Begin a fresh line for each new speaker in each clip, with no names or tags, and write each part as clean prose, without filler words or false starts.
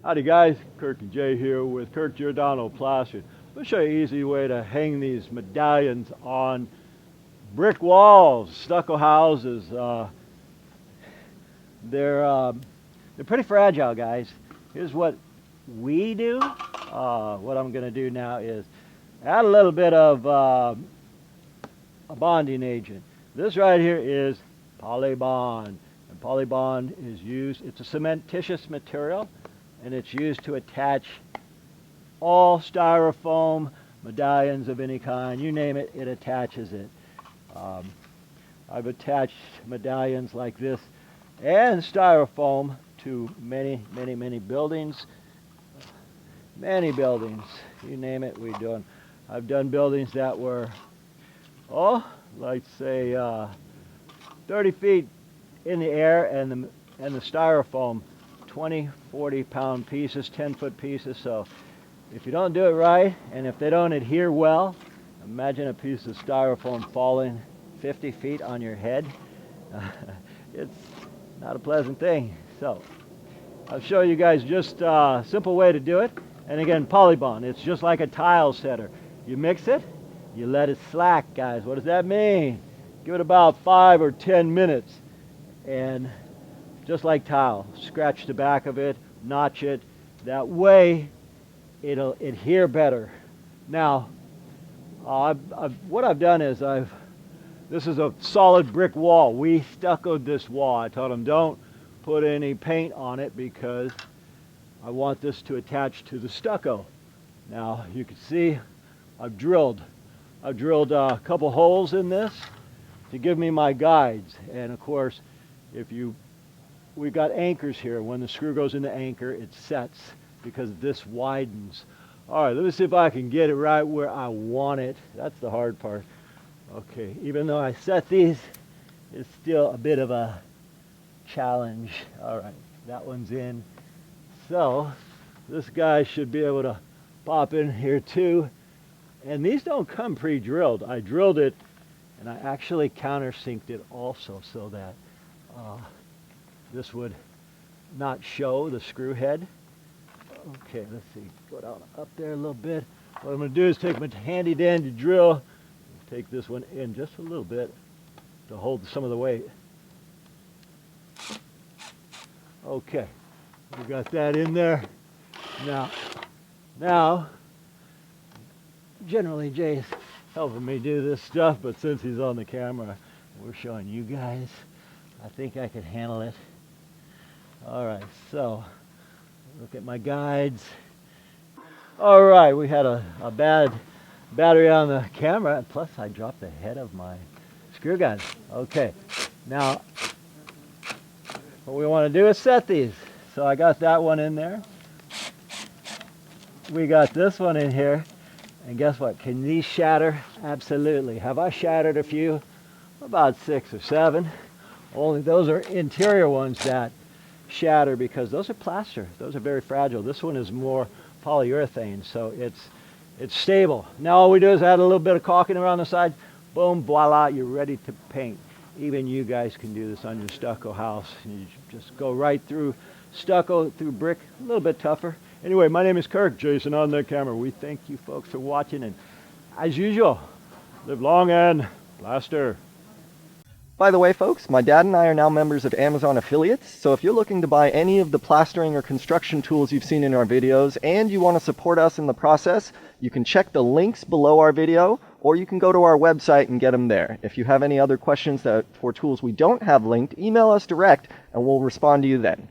Howdy guys, Kirk and Jay here with Kirk Giordano Plastering. I'll show you an easy way to hang these medallions on brick walls, stucco houses. They're pretty fragile, guys. Here's what we do. What I'm going to do now is add a little bit of a bonding agent. This right here is Polybond. And Polybond is used, it's a cementitious material, and it's used to attach all styrofoam, medallions of any kind, you name it, it attaches it. I've attached medallions like this and styrofoam to many buildings. Many buildings, you name it, we do. I've done buildings that were, like say 30 feet in the air, and the styrofoam 20, 40 pound pieces, 10-foot pieces. So if you don't do it right, and if they don't adhere well, imagine a piece of styrofoam falling 50 feet on your head. It's not a pleasant thing. So I'll show you guys just a simple way to do it. And again, Polybond, it's just like a tile setter. You mix it, you let it slack, guys. What does that mean? Give it about 5 or 10 minutes, and just like tile, scratch the back of it, notch it. That way, it'll adhere better. Now, what I've done is this is a solid brick wall. We stuccoed this wall. I told them don't put any paint on it because I want this to attach to the stucco. Now you can see I've drilled a couple holes in this to give me my guides. And of course, we've got anchors here. When the screw goes in the anchor, it sets because this widens. All right, let me see if I can get it right where I want it. That's the hard part. Okay, even though I set these, it's still a bit of a challenge. All right, that one's in. So this guy should be able to pop in here too. And these don't come pre-drilled. I drilled it, and I actually countersinked it also so that this would not show the screw head. Okay, let's see, go down up there a little bit. What I'm going to do is take my handy dandy drill, take this one in just a little bit to hold some of the weight. Okay, we got that in there. Now, generally Jay's helping me do this stuff, but since he's on the camera, we're showing you guys. I think I can handle it. All right, so look at my guides. All right, we had a bad battery on the camera, and plus I dropped the head of my screw gun. Okay, now what we want to do is set these. So I got that one in there. We got this one in here. And guess what? Can these shatter? Absolutely. Have I shattered a few? About 6 or 7. Only those are interior ones that shatter because those are plaster. Those are very fragile. This one is more polyurethane, so it's stable. Now all we do is add a little bit of caulking around the side. Boom, voila, you're ready to paint. Even you guys can do this on your stucco house. You just go right through stucco, through brick, a little bit tougher. Anyway, my name is Kirk, Jason on the camera. We thank you folks for watching, and as usual, live long and plaster.
By the way, folks, my dad and I are now members of Amazon affiliates, so if you're looking to buy any of the plastering or construction tools you've seen in our videos and you want to support us in the process, you can check the links below our video, or you can go to our website and get them there. If you have any other questions for tools we don't have linked, email us direct and we'll respond to you then.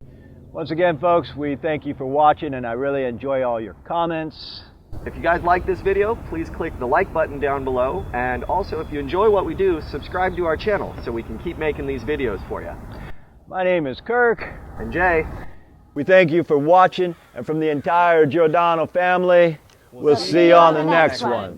Once again, folks, we thank you for watching, and I really enjoy all your comments.
If you guys like this video, please click the like button down below, and also if you enjoy what we do, subscribe to our channel so we can keep making these videos for you.
My name is Kirk.
And Jay.
We thank you for watching, and from the entire Giordano family, we'll see you on the next one.